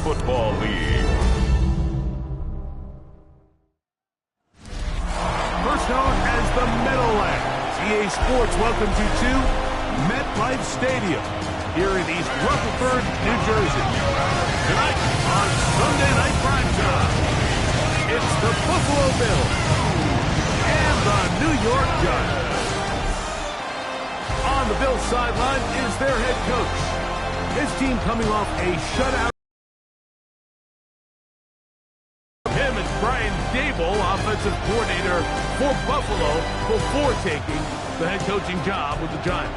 Football League. First known as the Meadowlands, EA Sports welcomes you to MetLife Stadium here in East Rutherford, New Jersey. Tonight on Sunday Night Primetime, it's the Buffalo Bills and the New York Giants. On the Bills sideline is their head coach. His team coming off a shutout. Him and Brian Dable, offensive coordinator for Buffalo, before taking the head coaching job with the Giants.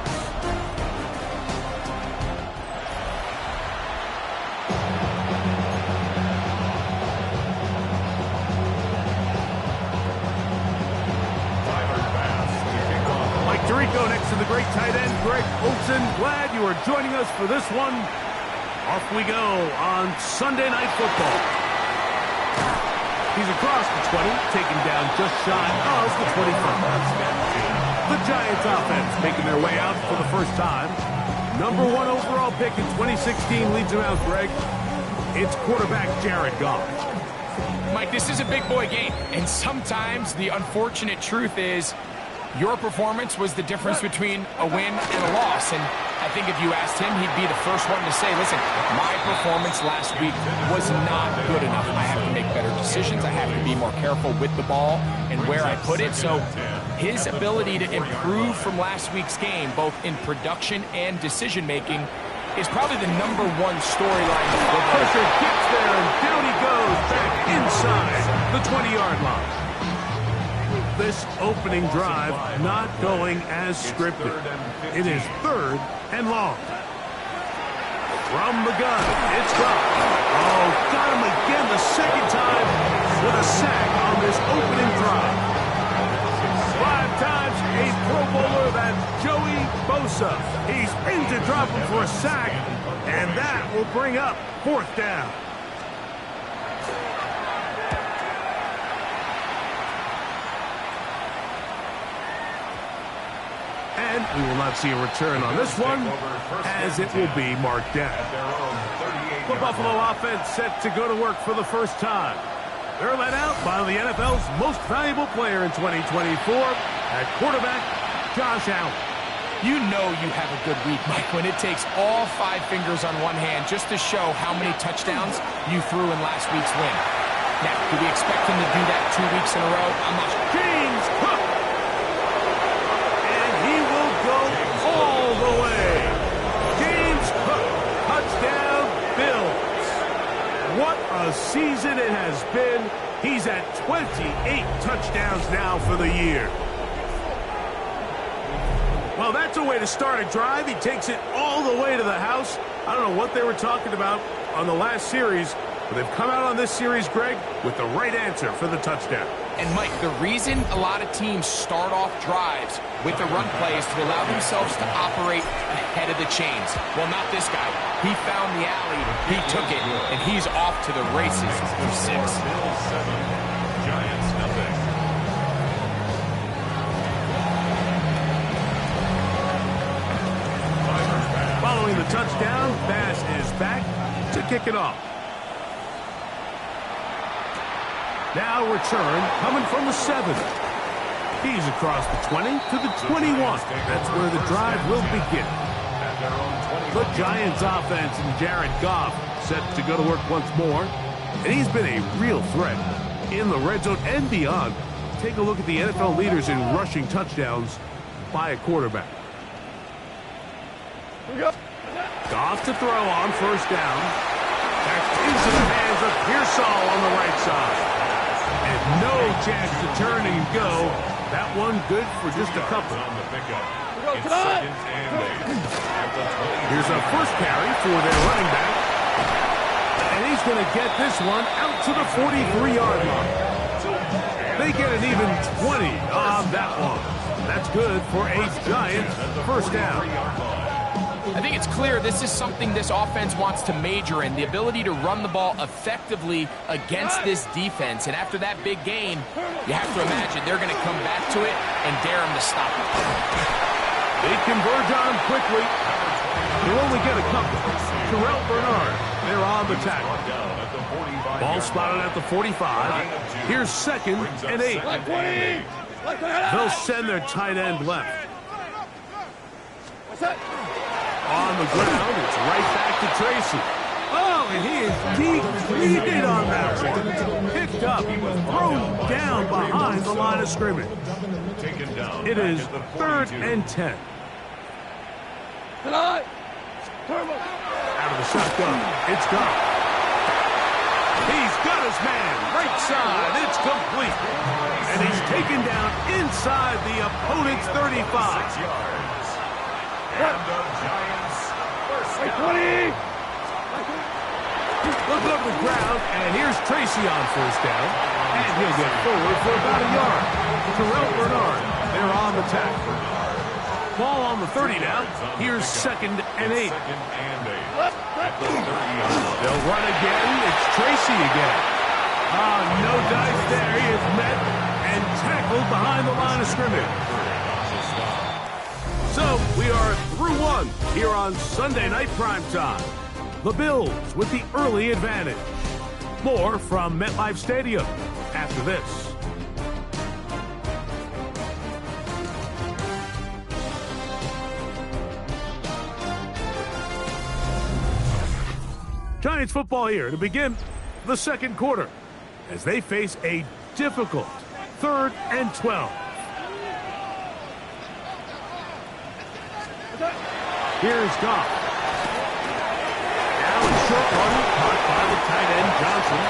Rico next to the great tight end, Greg Olsen. Glad you are joining us for this one. Off we go on Sunday Night Football. He's across the 20, taken down just shy of the 25. The Giants offense making their way out for the first time. Number 1 overall pick in 2016 leads them out, Greg. It's quarterback Jared Goff. Mike, this is a big boy game, and sometimes the unfortunate truth is your performance was the difference between a win and a loss. And I think if you asked him, he'd be the first one to say, listen, my performance last week was not good enough. I have to make better decisions. I have to be more careful with the ball and where I put it. So his ability to improve from last week's game, both in production and decision-making, is probably the number 1 storyline. The pressure gets there, and down he goes back inside the 20-yard line. This opening drive not going as scripted. It is 3rd and long. From the gun, it's Goff. Oh, got him again the second time with a sack on this opening drive. 5 times a Pro Bowler, that's Joey Bosa. He's in to drop him for a sack, and that will bring up 4th down. And we will not see a return on this one, as it will be marked down. The Buffalo offense set to go to work for the first time. They're led out by the NFL's most valuable player in 2024, at quarterback, Josh Allen. You know you have a good week, Mike, when it takes all 5 fingers on one hand just to show how many touchdowns you threw in last week's win. Now, do we expect him to do that 2 weeks in a row? I'm not sure. James Cook. All the way. James Cook, touchdown, Bills. What a season it has been. He's at 28 touchdowns now for the year. Well, that's a way to start a drive. He takes it all the way to the house. I don't know what they were talking about on the last series, but they've come out on this series, Greg, with the right answer for the touchdown. And, Mike, the reason a lot of teams start off drives with the run play is to allow themselves to operate ahead of the chains. Well, not this guy. He found the alley, he took it, and he's off to the races for 6. Giants nothing. Following the touchdown, Bass is back to kick it off. Now return coming from the 7. He's across the 20 to the 21. That's where the drive will begin. The Giants offense and Jared Goff set to go to work once more. And he's been a real threat in the red zone and beyond. Take a look at the NFL leaders in rushing touchdowns by a quarterback. Goff to throw on 1st down. Back into the hands of Pearsall on the right side. And no chance to turn and go. That one good for just a couple. Here's a first carry for their running back. And he's going to get this one out to the 43-yard line. They get an even 20 on that one. That's good for a Giants 1st down. I think it's clear this is something this offense wants to major in, the ability to run the ball effectively against this defense. And after that big gain, you have to imagine they're going to come back to it and dare them to stop it. They converge on him quickly. He'll only get a couple. Terrell Bernard They're on the tackle. Ball spotted at the 45. Here's 2nd and 8. They'll send their tight end left. On the ground, it's right back to Tracy. Oh, and he is depleted on that one. Picked up, thrown down behind the line of scrimmage. It is 3rd and 10. Out of the shotgun, it's gone. He's got his man, right side, it's complete. And he's taken down inside the opponent's 35. And the Giants first down. Look over the ground, and here's Tracy on 1st down. And he'll get forward for about a yard. Terrell Bernard, they're on the tackle. Ball on the 30 now. Here's 2nd and 8. They'll run again. It's Tracy again. No dice there. He is met and tackled behind the line of scrimmage. So we are through 1 here on Sunday Night Primetime. The Bills with the early advantage. More from MetLife Stadium after this. Giants football here to begin the 2nd quarter as they face a difficult 3rd and 12. Here's Goff. Now a short one caught by the tight end Johnson.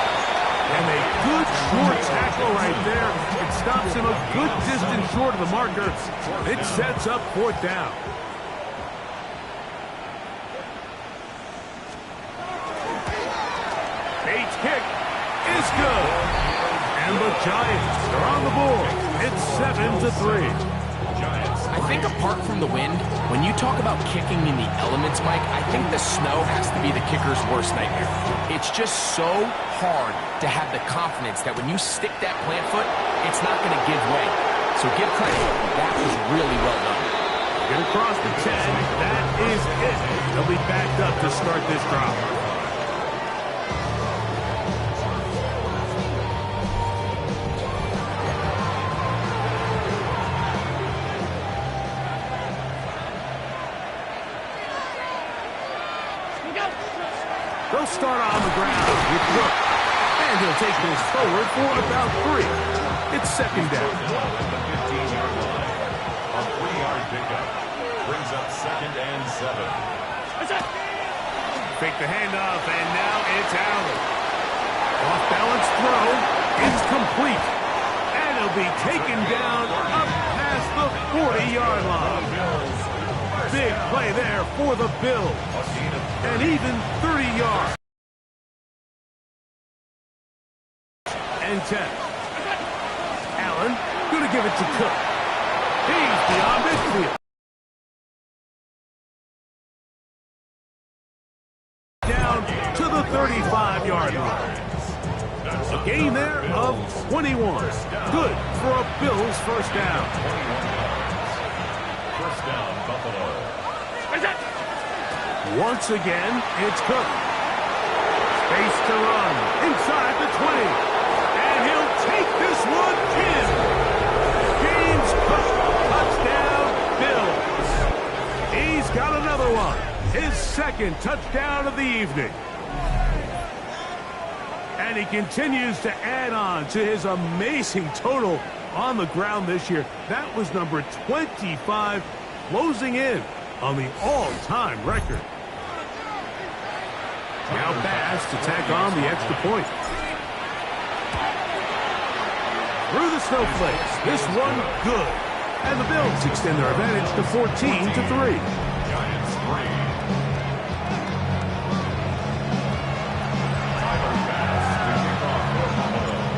And a good short tackle right there. It stops him a good distance short of the marker. It sets up 4th down. Bates' kick is good. And the Giants are on the board. It's 7-3. I think apart from the wind, when you talk about kicking in the elements, Mike, I think the snow has to be the kicker's worst nightmare. It's just so hard to have the confidence that when you stick that plant foot, it's not going to give way. So give credit. That was really well done. Get across the 10. That is it. They'll be backed up to start this drive. They'll start on the ground with Brooks. And he'll take this forward for about 3. It's 2nd down. At the 15-yard line. A 3-yard pickup brings up 2nd and 7. Fake the handoff, and now it's Allen. Off-balance throw. It's complete. And he'll be taken down up past the 40-yard line. Big play there for the Bills. And even 30 yards. And 10. Allen going to give it to Cook. He's beyond midfield. Down to the 35-yard line. A gain there of 21. Good for a Bills 1st down. 1st down, Buffalo. Once again, it's Cook. Space to run inside the 20. And he'll take this one in. James Cook, touchdown, Bills. He's got another one. His 2nd touchdown of the evening. And he continues to add on to his amazing total on the ground this year. That was number 25, closing in on the all-time record. Now Bass to tack on the extra point. Through the snowflakes, this one good. And the Bills extend their advantage to 14-3. Giants 3.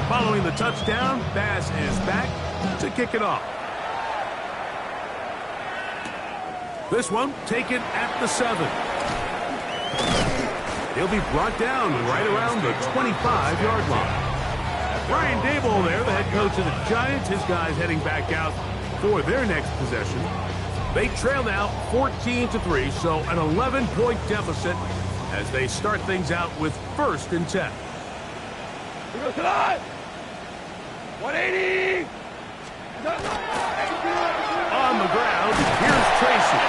Following the touchdown, Bass is back to kick it off. This one taken at the 7. He'll be brought down right around the 25-yard line. Brian Daboll there, the head coach of the Giants. His guys heading back out for their next possession. They trail now 14-3, so an 11-point deficit as they start things out with 1st and 10. 180! On the ground, here's Tracy.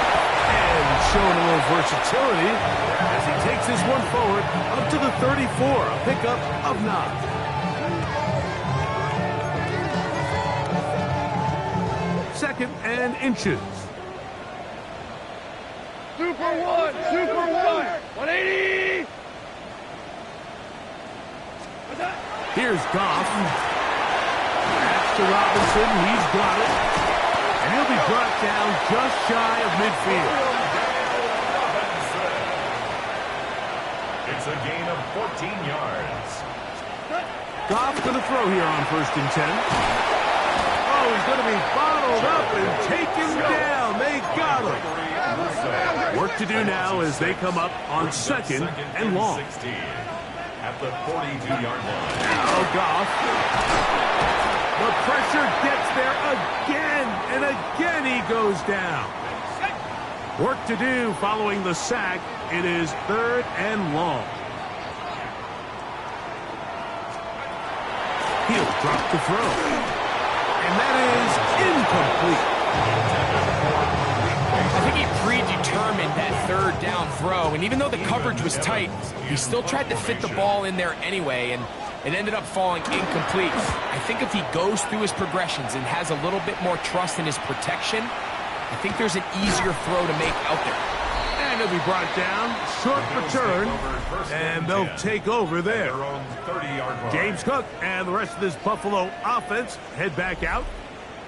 And showing a little versatility as he takes this one forward up to the 34, a pickup of 9. Second and inches. Super 180! Here's Goff. Pass to Robinson. He's got it. And he'll be brought down just shy of midfield. It's a gain of 14 yards. Goff going to throw here on 1st and 10. Oh, he's going to be bottled up and taken down. They got him. Work to do now as they come up on 2nd and long. 16 at the 42-yard line. Now Goff. The pressure gets there again, and again he goes down. Work to do following the sack. It is 3rd and long. He'll drop the throw. And that is incomplete. I think he predetermined that 3rd down throw, and even though the coverage was tight, he still tried to fit the ball in there anyway, and it ended up falling incomplete. I think if he goes through his progressions and has a little bit more trust in his protection, I think there's an easier throw to make out there. And he'll be brought down, short return, and they'll take over there. James Cook and the rest of this Buffalo offense head back out.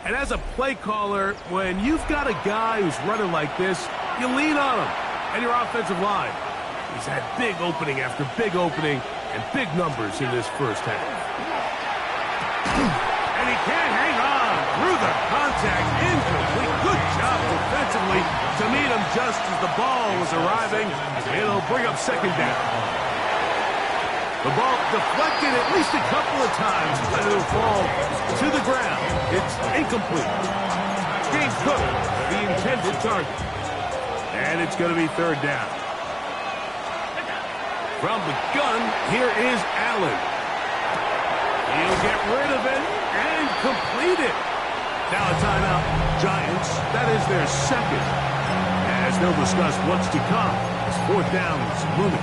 And as a play caller, when you've got a guy who's running like this, you lean on him and your offensive line. He's had big opening after big opening and big numbers in this first half. And he can't hang on through the contact. Incomplete. Good job defensively to meet him just as the ball was arriving. It'll bring up 2nd down. The ball deflected at least a couple of times, but it'll fall to the ground. It's incomplete. James Cook, the intended target. And it's going to be 3rd down. From the gun, here is Allen. He'll get rid of it and complete it. Now a timeout. Giants, that is their 2nd. As they'll discuss what's to come as 4th down is looming.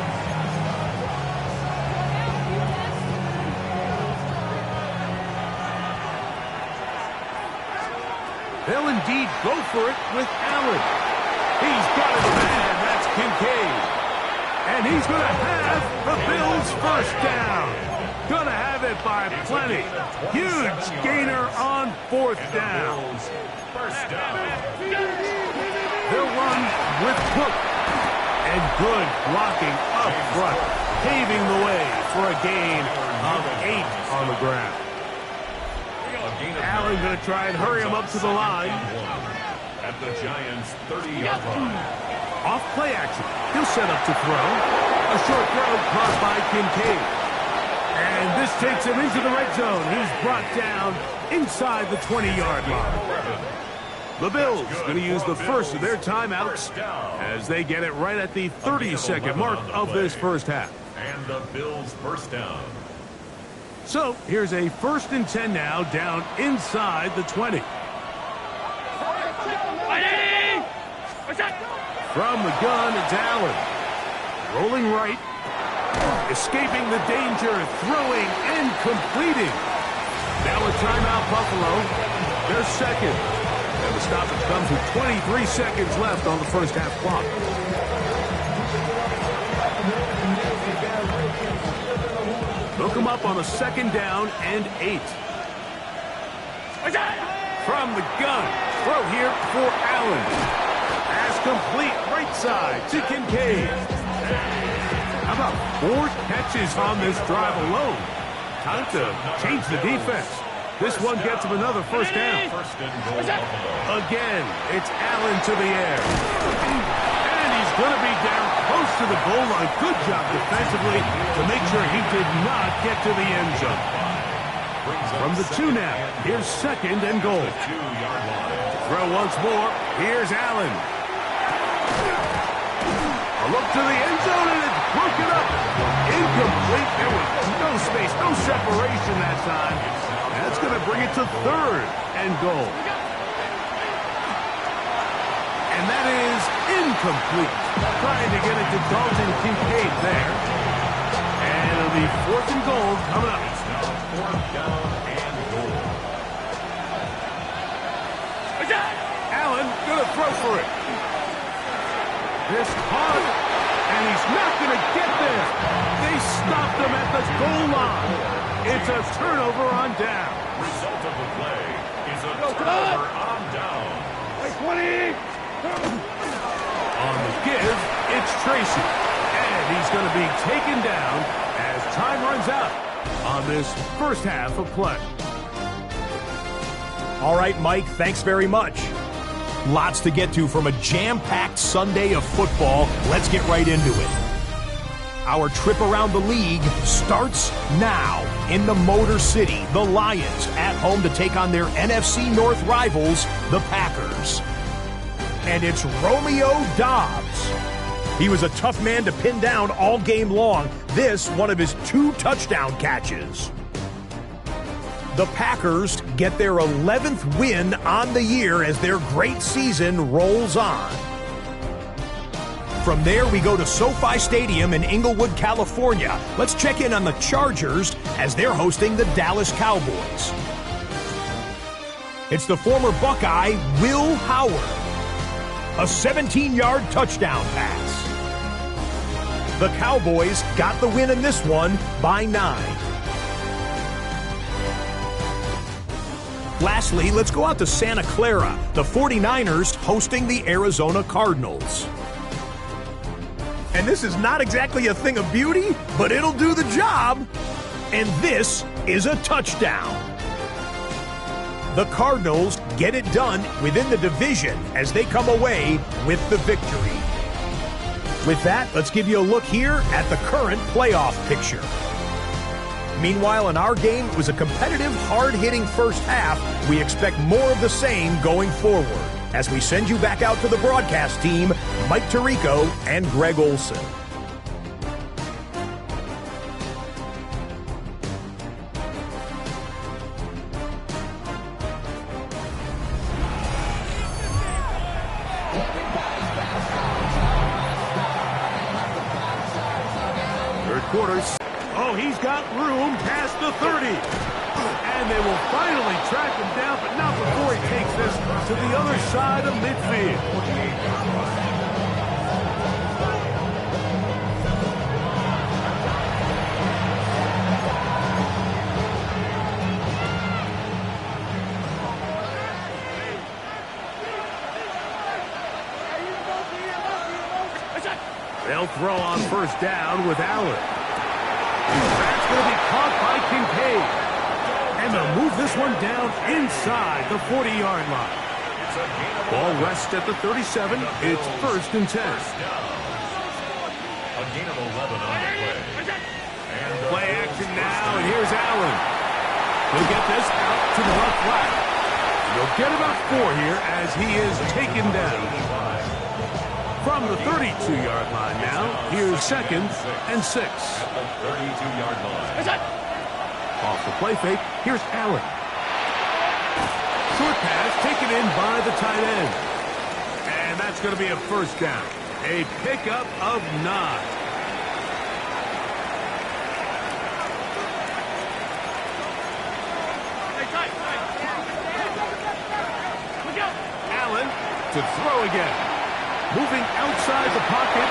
They'll indeed go for it with Allen. He's got it, man. That's Kincaid. And he's going to have the Bills' 1st down. Going to have it by plenty. Huge gainer on 4th down. They'll run with Cook. And good blocking up front, paving the way for a gain of 8 on the ground. Allen going to try and hurry him up to the line. At the Giants' 30-yard line. Off play action. He'll set up to throw. A short throw caused by Kincaid. And this takes him into the red zone. He's brought down inside the 20-yard line. The Bills going to use the first of their timeouts as they get it right at the 30-second mark of this first half. And the Bills' 1st down. So here's a 1st and 10 now down inside the 20. From the gun, it's Allen. Rolling right. Escaping the danger, throwing and completing. Now a timeout, Buffalo. Their 2nd. And the stoppage comes with 23 seconds left on the first half clock. They'll come up on a 2nd down and 8. From the gun. Throw here for Allen. Pass complete right side to Kincaid. How about 4 catches on this drive alone? Time to change the defense. This one gets him another 1st down. Again, it's Allen to the air. And he's going to be down close to the goal line. Good job defensively to make sure he did not get to the end zone. From the 2 now, here's 2nd and goal. Throw once more. Here's Allen. A look to the end zone, and it's broken up. Incomplete. There was no space, no separation that time. That's going to bring it to third and goal. And that is incomplete. Trying to get it to Dalton Kincaid there. And it'll be fourth and goal coming up. Fourth down and goal. Allen going to throw for it. This hard, and he's not going to get there. They stopped him at the goal line. It's a turnover on down. Result of the play is a turnover on down. 20. On the give, it's Tracy. And he's going to be taken down as time runs out on this first half of play. All right, Mike, thanks very much. Lots to get to from a jam-packed Sunday of football. Let's get right into it. Our trip around the league starts now in the Motor City. The Lions at home to take on their NFC North rivals, the Packers. And it's Romeo Doubs. He was a tough man to pin down all game long. This, one of his 2 touchdown catches. The Packers get their 11th win on the year as their great season rolls on. From there, we go to SoFi Stadium in Inglewood, California. Let's check in on the Chargers as they're hosting the Dallas Cowboys. It's the former Buckeye, Will Howard. A 17-yard touchdown pass. The Cowboys got the win in this one by 9. Lastly, let's go out to Santa Clara. The 49ers hosting the Arizona Cardinals. And this is not exactly a thing of beauty, but it'll do the job. And this is a touchdown. The Cardinals get it done within the division as they come away with the victory. With that, let's give you a look here at the current playoff picture. Meanwhile, in our game, it was a competitive, hard-hitting first half. We expect more of the same going forward. As we send you back out to the broadcast team, Mike Tirico and Greg Olson. Third quarter. Oh, he's got room past the 30. And they will finally track him down, but not before he takes this to the other side of midfield. They'll throw on first down with Allen. That's going to be caught by Kincaid. And they'll move this one down inside the 40-yard line. Ball rests at the 37. It's first and 10. A gain of 11 on the play. Play action now, and here's Allen. He'll get this out to the left flat. He'll get about 4 here as he is taken down. From the 32-yard line now, here's second and 6. At the 32-yard line. Off the play fake, here's Allen. Short pass taken in by the tight end. And that's going to be a first down. A pickup of 9. Allen to throw again. Moving outside the pocket.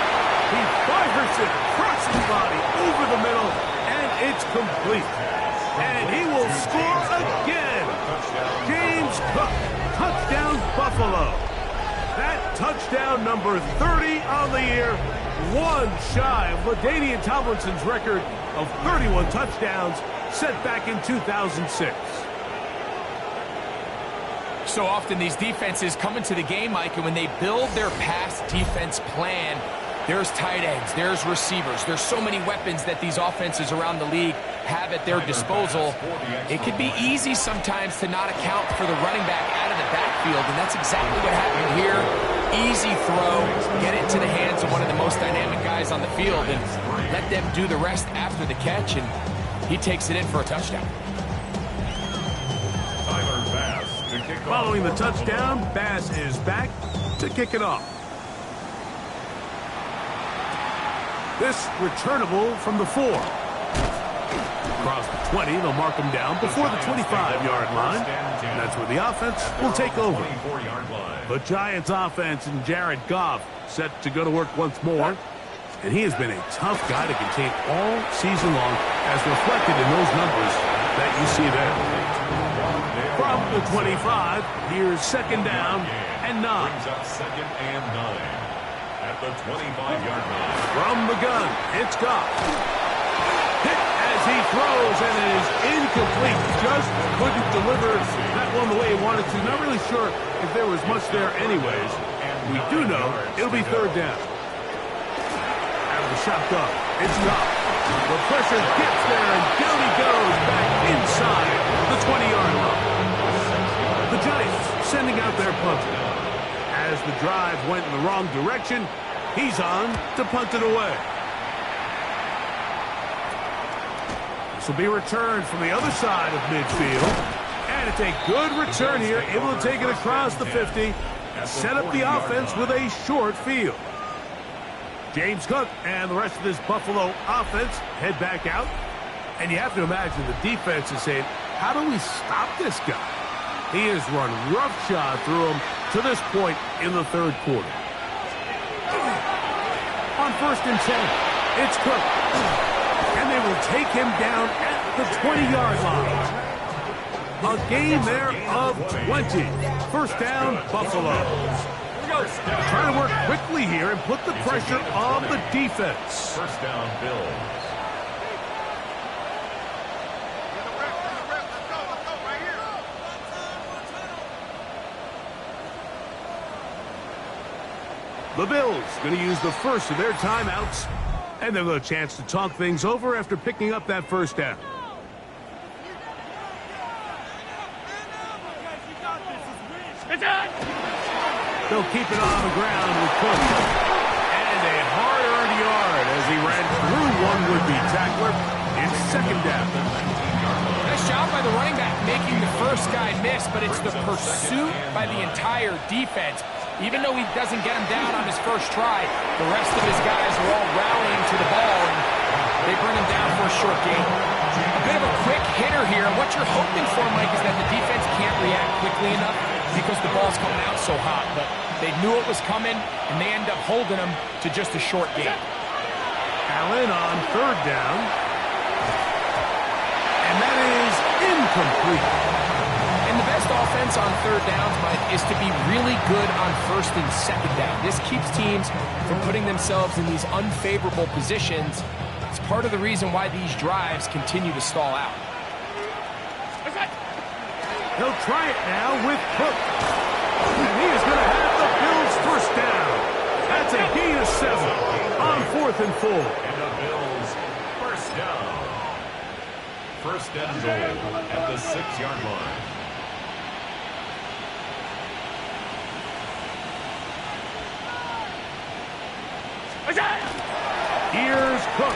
He fires it across his body over the middle, and it's complete. And he will score again. James Cook, touchdown Buffalo. That touchdown number 30 on the year, one shy of LaDainian Tomlinson's record of 31 touchdowns set back in 2006. So often these defenses come into the game, Mike, and when they build their pass defense plan, there's tight ends, there's receivers, there's so many weapons that these offenses around the league have at their disposal. It could be easy sometimes to not account for the running back out of the backfield, and that's exactly what happened here. easy throw, get it to the hands of one of the most dynamic guys on the field, and let them do the rest after the catch, and he takes it in for a touchdown. Following the touchdown, Bass is back to kick it off. This returnable from the 4. Across the 20, they'll mark him down before the 25-yard line. And that's where the offense will take over. The Giants offense and Jared Goff set to go to work once more. And he has been a tough guy to contain all season long, as reflected in those numbers that you see there. From the 25, here's second down and 9. Brings up second and 9 at the 25-yard line. From the gun, it's Goff. Hit as he throws, and it is incomplete. Just couldn't deliver that one the way he wanted to. Not really sure if there was much there anyways. We do know it'll be third down. Out of the shotgun, it's Goff. The pressure gets there, and down he goes back inside the 20-yard line. The Giants sending out their punter. As the drive went in the wrong direction, he's on to punt it away. This will be returned from the other side of midfield. And it's a good return here, able to take it across the 50 and set up the offense with a short field. James Cook and the rest of this Buffalo offense head back out. And you have to imagine the defense is saying, how do we stop this guy? He has run roughshod through him to this point in the third quarter. On first and 10, it's Cook. And they will take him down at the 20-yard line. A gain there of 20. First down, Buffalo. Trying to work quickly here and put the pressure on the defense. First down, Bills. The Bills going to use the first of their timeouts, and they'll have a chance to talk things over after picking up that first down. They'll keep it on the ground with Cook. And a hard-earned yard as he ran through one would-be tackler. It's second down. Nice job by the running back making the first guy miss, but it's the pursuit by the entire defense. Even though he doesn't get him down on his first try, the rest of his guys are all rallying to the ball, and they bring him down for a short gain. A bit of a quick hitter here. What you're hoping for, Mike, is that the defense can't react quickly enough because the ball's coming out so hot. But they knew it was coming, and they end up holding him to just a short gain. Allen on third down. And that is incomplete. And the best offense on third downs, Mike, is to be really good on first and second down. This keeps teams from putting themselves in these unfavorable positions. It's part of the reason why these drives continue to stall out. He'll try it now with Cook. And he is going to have the Bills first down. That's a gain of 7 on 4th and 4. And the Bills first down. First and goal at the 6-yard line. Here's Cook.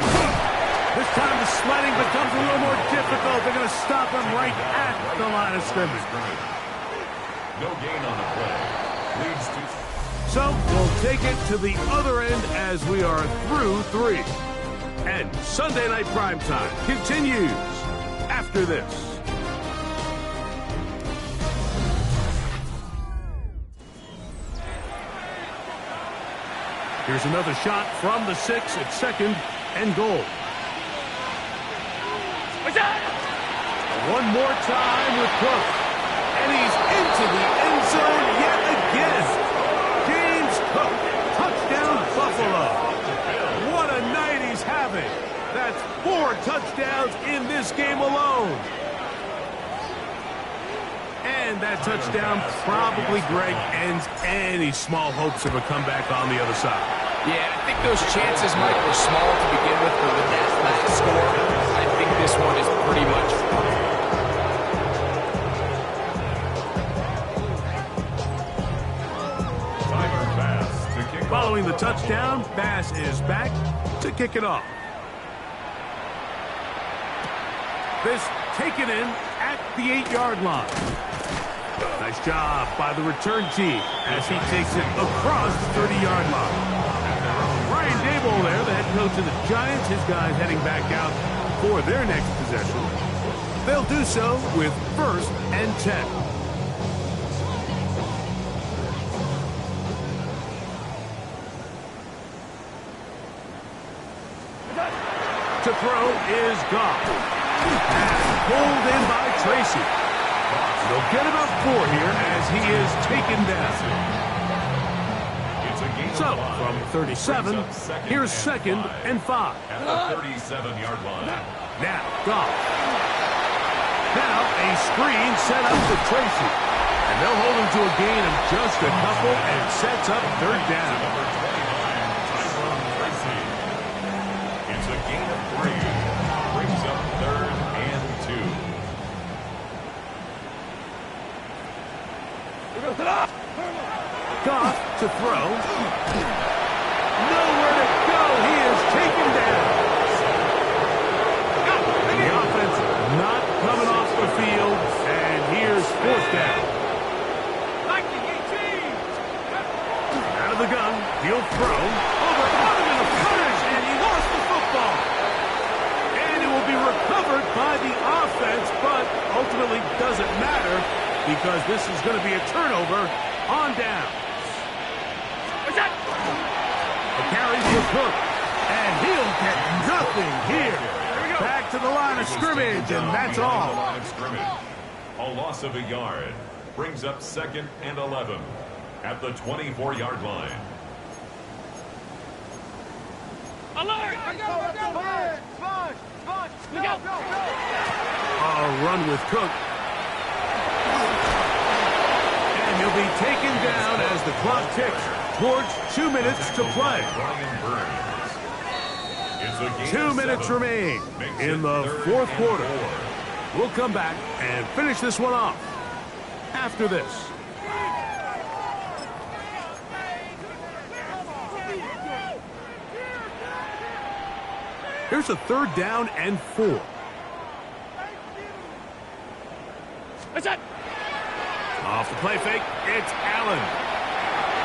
This time the sledding becomes a little more difficult. They're going to stop him right at the line of scrimmage. No gain on the play. Leads to... So we'll take it to the other end as we are through 3. And Sunday Night Primetime continues after this. Here's another shot from the 6 at second and goal. One more time with Cook. And he's into the end zone yet again. James Cook, touchdown Buffalo. What a night he's having. That's 4 touchdowns in this game alone. And that touchdown probably, Greg, ends any small hopes of a comeback on the other side. Yeah, I think those chances, Mike, were small to begin with, but with that last score, I think this one is pretty much... Timer back. touchdown. Bass is back to kick it off. This taken in at the 8-yard line. Nice job by the return team as he takes it across the 30-yard line. Brian Daboll there, the head coach of the Giants. His guys heading back out for their next possession. They'll do so with 1st and 10. To throw is Goff. And pulled in by Tracy. They'll get about 4 here as he is taken down. So, from 37, here's 2nd and 5. At the 37-yard line. Now, Goff. Now, a screen set up for Tracy. And they'll hold him to a gain of just a couple and sets up 3rd down. Number 29, Tyrone Tracy. It's a gain of 3. Brings up 3rd and 2. Goff to throw. Nowhere to go. He is taken down. The offense not coming off the field. And here's 4th down. Out of the gun. He'll throw. Over in a punish. And he lost the football. And it will be recovered by the offense. But ultimately doesn't matter because this is going to be a turnover on down. A carry for Cook, and he'll get nothing here. Back to the line of scrimmage, and that's all. A loss of a yard brings up 2nd and 11 at the 24-yard line. Alert! A run with Cook. And he'll be taken down as the clock ticks towards 2 minutes to play. 2 minutes remain in the 4th quarter. We'll come back and finish this one off after this. Here's a 3rd down and 4. Off the play fake, it's Allen.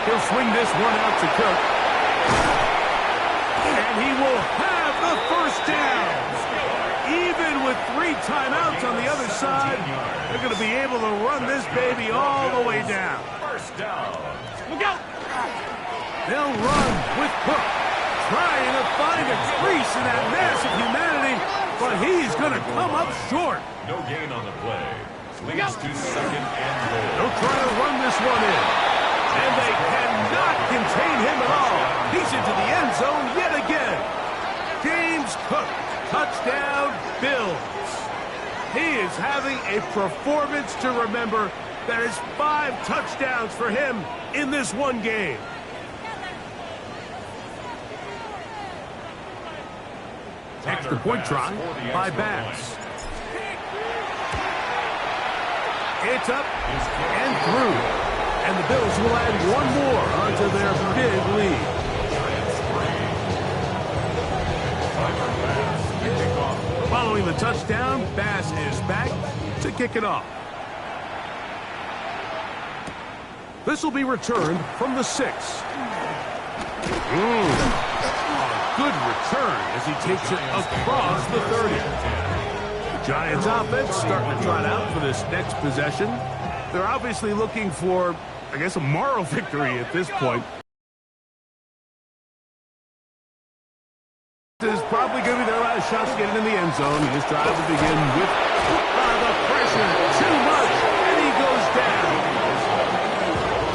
He'll swing this one out to Cook. And he will have the 1st down. Even with 3 timeouts on the other side, they're going to be able to run this baby all the way down. 1st down. They'll run with Cook, trying to find a crease in that mass of humanity, but he's going to come up short. No gain on the play. Leads to 2nd and goal. They'll try to run this one in. And they cannot contain him at all. He's into the end zone yet again. James Cook, touchdown, Bills. He is having a performance to remember. That is 5 touchdowns for him in this one game. Extra point try by Bass. It's up and through. And the Bills will add one more onto their big lead. Following the touchdown, Bass is back to kick it off. This will be returned from the 6. A good return as he takes it across the 30. Giants offense starting to trot out for this next possession. They're obviously looking for, I guess, a moral victory at this point. This is probably going to be their last shot to get it in the end zone. His drive will begin with the pressure. Too much, and he goes down.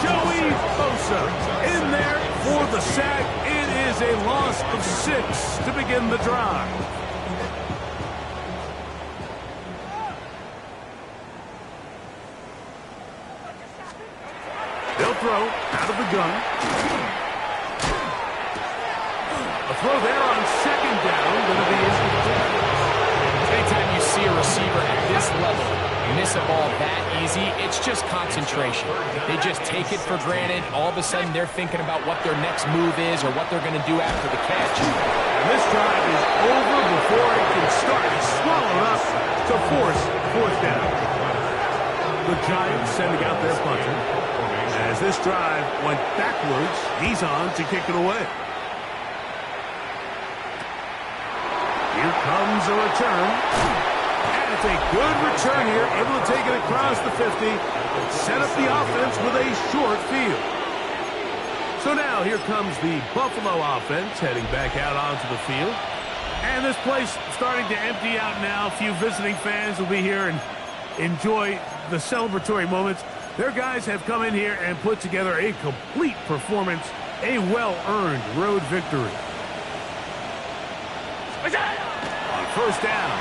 Joey Bosa in there for the sack. It is a loss of 6 to begin the drive. They'll throw out of the gun. A throw there on 2nd down. Going to be incomplete. Anytime you see a receiver at this level miss a ball that easy, it's just concentration. They just take it for granted. All of a sudden, they're thinking about what their next move is or what they're going to do after the catch. And this drive is over before it can start. It's swallowed up to force fourth down. The Giants sending out their punter. As this drive went backwards, he's on to kick it away. Here comes a return. And it's a good return here, able to take it across the 50, set up the offense with a short field. So now here comes the Buffalo offense heading back out onto the field. And this place starting to empty out now. A few visiting fans will be here and enjoy the celebratory moments. Their guys have come in here and put together a complete performance, a well-earned road victory. On first down,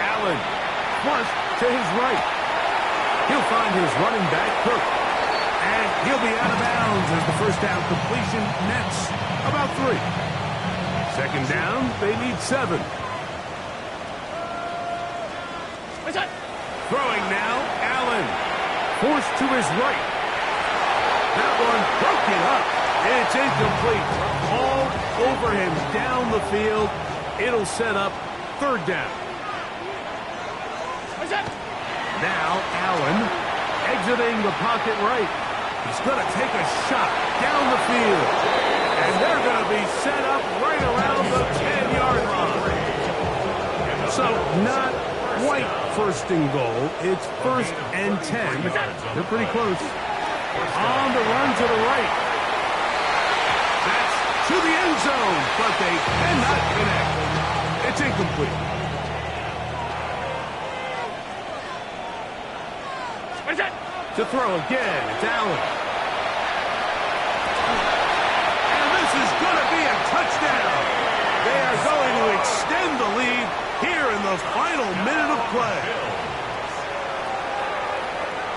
Allen flush to his right. He'll find his running back, Cook. And he'll be out of bounds as the first down completion nets about 3. Second down, they need 7. Throwing now, Allen. Forced to his right. That one broken up. It's incomplete. All over him down the field. It'll set up third down. Now Allen exiting the pocket right. He's going to take a shot down the field. And they're going to be set up right around the 10-yard line. So not quite first and goal. It's first and 10. They're pretty close. On the run to the right. That's to the end zone, but they cannot connect. It's incomplete. To throw again, it's Allen. And this is going to be a touchdown. They are going to extend the lead here in the final minute of play.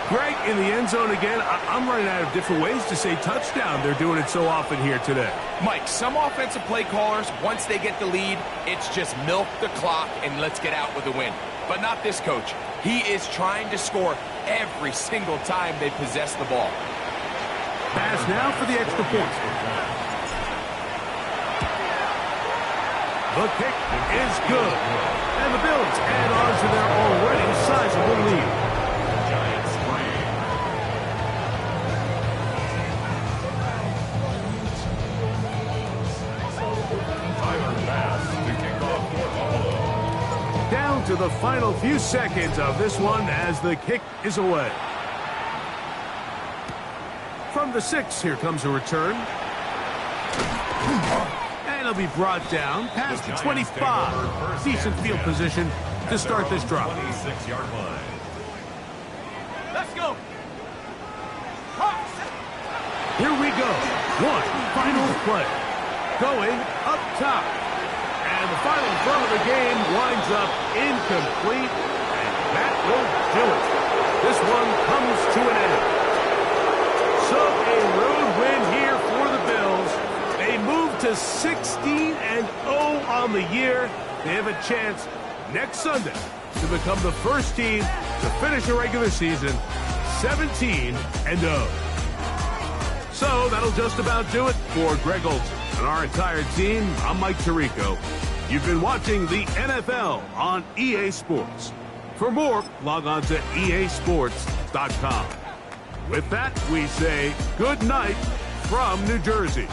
Greg, in the end zone again. I'm running out of different ways to say touchdown. They're doing it so often here today. Mike, some offensive play callers, once they get the lead, it's just milk the clock and let's get out with a win. But not this coach. He is trying to score every single time they possess the ball. Pass now for the extra point. The kick is good. And the Bills add on to their already sizable lead. Giants Tyler Bass to kick off for Buffalo. Down to the final few seconds of this one as the kick is away. From the 6, here comes a return. And it'll be brought down past the 25. Decent field position to start this drive. 26-yard line. Let's go. Here we go. One final play. Going up top. And the final throw of the game winds up incomplete. And that will do it. This one comes to an end. So a road win here for the Bills. They move to 16-0 on the year. They have a chance next Sunday to become the first team to finish a regular season 17-0. So that'll just about do it for Greg Olson and our entire team. I'm Mike Tirico. You've been watching the NFL on EA Sports. For more, log on to easports.com. With that, we say good night from New Jersey.